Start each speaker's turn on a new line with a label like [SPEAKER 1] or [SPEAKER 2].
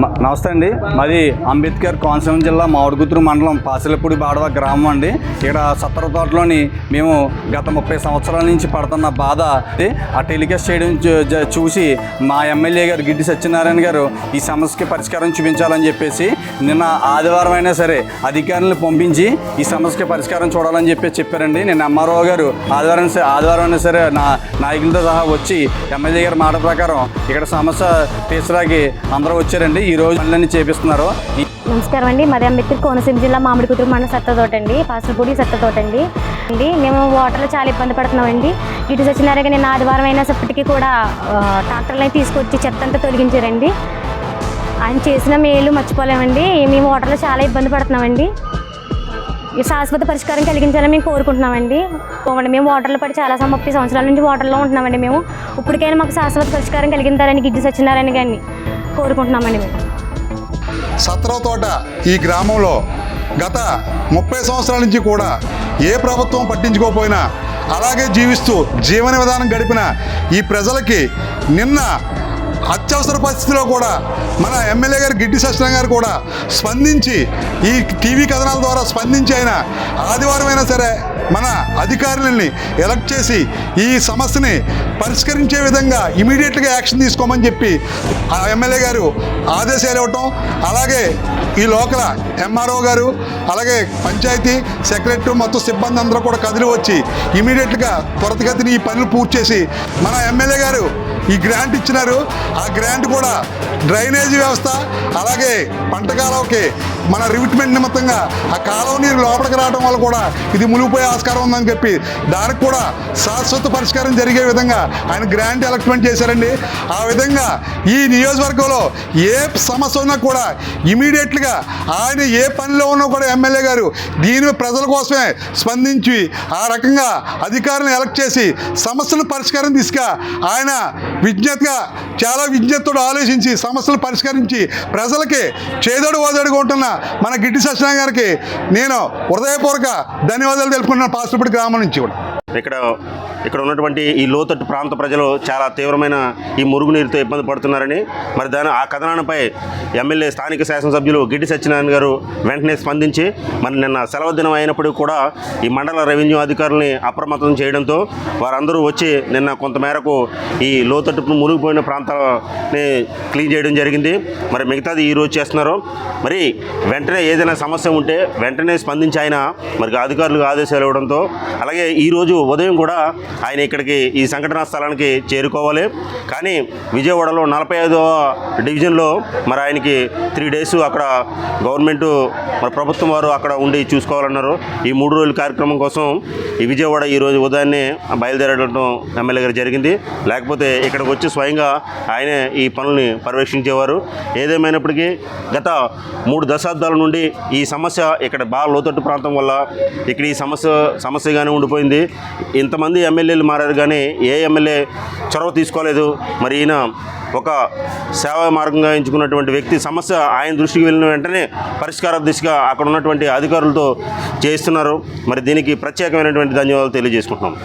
[SPEAKER 1] నమస్తే అండి. మాది అంబేద్కర్ కోనసీమ జిల్లా మామిడికుదురు మండలం పాసిలపూడి బాడవ గ్రామం అండి. ఇక్కడ సత్తర తోటలోని మేము గత 30 సంవత్సరాల నుంచి పడుతున్న బాధ ఆ టెలికాస్ట్ చేయడం చూసి మా ఎమ్మెల్యే గారు గిడ్డి సత్యనారాయణ గారు ఈ సమస్యకి పరిష్కారం చూపించాలని చెప్పేసి నిన్న ఆదివారం అయినా సరే అధికారులను పంపించి ఈ సమస్యకి పరిష్కారం చూడాలని చెప్పారండి. నిన్న ఎంఆర్ఓ గారు ఆదివారం అయినా సరే నా నాయకులతో సహా వచ్చి ఎమ్మెల్యే గారి మాట ప్రకారం ఇక్కడ సమస్య తీర్చడానికి అందరూ వచ్చారండి. ఈ రోజు పనులన్నీ చేపిస్తున్నారు.
[SPEAKER 2] నమస్కారం అండి. మాది అంబేద్కర్ కోనసీమ జిల్లా మామిడికుదురు మండలం సత్తతోట అండి, పాసిలపూడి సత్తతోట అండి. మేము వాటర్లో చాలా ఇబ్బంది పడుతున్నామండి. ఇటు సత్యనారాయణ నిన్న ఆదివారం అయినప్పటికీ కూడా ట్రాక్టర్లని తీసుకొచ్చి చెత్త అంతా తొలగించారండి. ఆయన చేసిన మేలు మర్చిపోలేమండి. మేము వాటర్లో చాలా ఇబ్బంది పడుతున్నామండి. ఈ శాశ్వత పరిష్కారం కలిగించాలని మేము కోరుకుంటున్నామండి. మేము వాటర్లో పడి చాలా 30 సంవత్సరాల నుంచి వాటర్లో ఉంటున్నామండి. మేము ఇప్పటికైనా మాకు శాశ్వత పరిష్కారం కలిగించాలని గిడ్డి సత్యనారాయణ గారిని కోరుకుంటున్నామండి. మేము
[SPEAKER 3] సత్తర తోట ఈ గ్రామంలో గత 30 సంవత్సరాల నుంచి కూడా ఏ ప్రభుత్వం పట్టించుకోకపోయినా అలాగే జీవిస్తూ జీవన విధానం గడిపిన ఈ ప్రజలకి నిన్న అత్యవసర పరిస్థితిలో కూడా మన ఎమ్మెల్యే గారు గిడ్డి సత్యనారాయణ గారు కూడా స్పందించి ఈ టీవీ కథనాల ద్వారా స్పందించి ఆయన ఆదివారం అయినా సరే మన అధికారులని ఎలక్ట్ చేసి ఈ సమస్యని పరిష్కరించే విధంగా ఇమీడియట్గా యాక్షన్ తీసుకోమని చెప్పి ఆ ఎమ్మెల్యే గారు ఆదేశాలు ఇవ్వటం, అలాగే ఈ లోకల్ ఎంఆర్ఓ గారు అలాగే పంచాయతీ సెక్రటరీ మొత్తం సిబ్బంది అందరూ కూడా కదిలి వచ్చి ఇమీడియట్గా త్వరితగతిని ఈ పనులు పూర్తి చేసి మన ఎమ్మెల్యే గారు ఈ గ్రాంట్ ఇచ్చినారు. ఆ గ్రాంట్ కూడా డ్రైనేజీ వ్యవస్థ అలాగే పంట కాలువకి మన రివిట్మెంట్ నిమిత్తంగా ఆ కాలువ నీరు లోపలికి రావడం వల్ల కూడా ఇది మునిగిపోయే ఆస్కారం ఉందని చెప్పి దానికి కూడా శాశ్వత పరిష్కారం జరిగే విధంగా ఆయన గ్రాంట్ అలాట్మెంట్ చేశారండి. ఆ విధంగా ఈ నియోజకవర్గంలో ఏ సమస్య ఉన్నా కూడా ఇమీడియట్గా ఆయన ఏ పనిలో ఉన్నా కూడా ఎమ్మెల్యే గారు దీని ప్రజల కోసమే స్పందించి ఆ రకంగా అధికారులను ఎలక్ట్ చేసి సమస్యల పరిష్కారం తీసుగా ఆయన చాలా విజ్ఞతతో ఆలోచించి సమస్యలు పరిష్కరించి ప్రజలకి చేదోడు ఓదోడుగా ఉంటున్న మన గిడ్డి సత్యనారాయణ గారికి నేను హృదయపూర్వక ధన్యవాదాలు తెలుపుకుంటున్నాను. పాసిలపూడి గ్రామం నుంచి కూడా
[SPEAKER 4] ఇక్కడ ఉన్నటువంటి ఈ లోతట్టు ప్రాంత ప్రజలు చాలా తీవ్రమైన ఈ మురుగునీరుతో ఇబ్బంది పడుతున్నారని మరి ఆ కథనాలపై ఎమ్మెల్యే స్థానిక శాసనసభ్యులు గిడ్డి సత్యనారాయణ గారు వెంటనే స్పందించి మరి నిన్న సెలవు దినం అయినప్పటికీ కూడా ఈ మండల రెవెన్యూ అధికారులని అప్రమత్తం చేయడంతో వారందరూ వచ్చి నిన్న కొంతమేరకు ఈ లోతట్టు మునిగిపోయిన ప్రాంతాలని క్లీన్ చేయడం జరిగింది. మరి మిగతాది ఈరోజు చేస్తున్నారు. మరి వెంటనే ఏదైనా సమస్య ఉంటే వెంటనే స్పందించి ఆయన మరి అధికారులకు ఆదేశాలు ఇవ్వడంతో అలాగే ఈరోజు ఉదయం కూడా ఆయన ఇక్కడికి ఈ సంఘటనా స్థలానికి చేరుకోవాలి. కానీ విజయవాడలో 45వ డివిజన్లో మరి ఆయనకి 3 days అక్కడ గవర్నమెంట్ మరి ప్రభుత్వం వారు అక్కడ ఉండి చూసుకోవాలన్నారు. ఈ 3 రోజుల కార్యక్రమం కోసం ఈ విజయవాడ ఈరోజు ఉదయాన్నే బయలుదేరడం ఎమ్మెల్యే గారు జరిగింది. లేకపోతే ఇక్కడికి వచ్చి స్వయంగా ఆయనే ఈ పనుల్ని పర్యవేక్షించేవారు. ఏదేమైనప్పటికీ గత 3 దశాబ్దాల నుండి ఈ సమస్య ఇక్కడ బాగా లోతట్టు ప్రాంతం వల్ల ఇక్కడ ఈ సమస్యగానే ఉండిపోయింది. ఇంతమంది ఎమ్మెల్యేలు మారారు కానీ ఏ ఎమ్మెల్యే చొరవ తీసుకోలేదు. మరి ఈయన ఒక సేవా మార్గంగా ఎంచుకున్నటువంటి వ్యక్తి సమస్య ఆయన దృష్టికి వెళ్ళిన వెంటనే పరిష్కార దిశగా అక్కడ ఉన్నటువంటి అధికారులతో చేస్తున్నారు. మరి దీనికి ప్రత్యేకమైనటువంటి ధన్యవాదాలు తెలియజేసుకుంటున్నాం.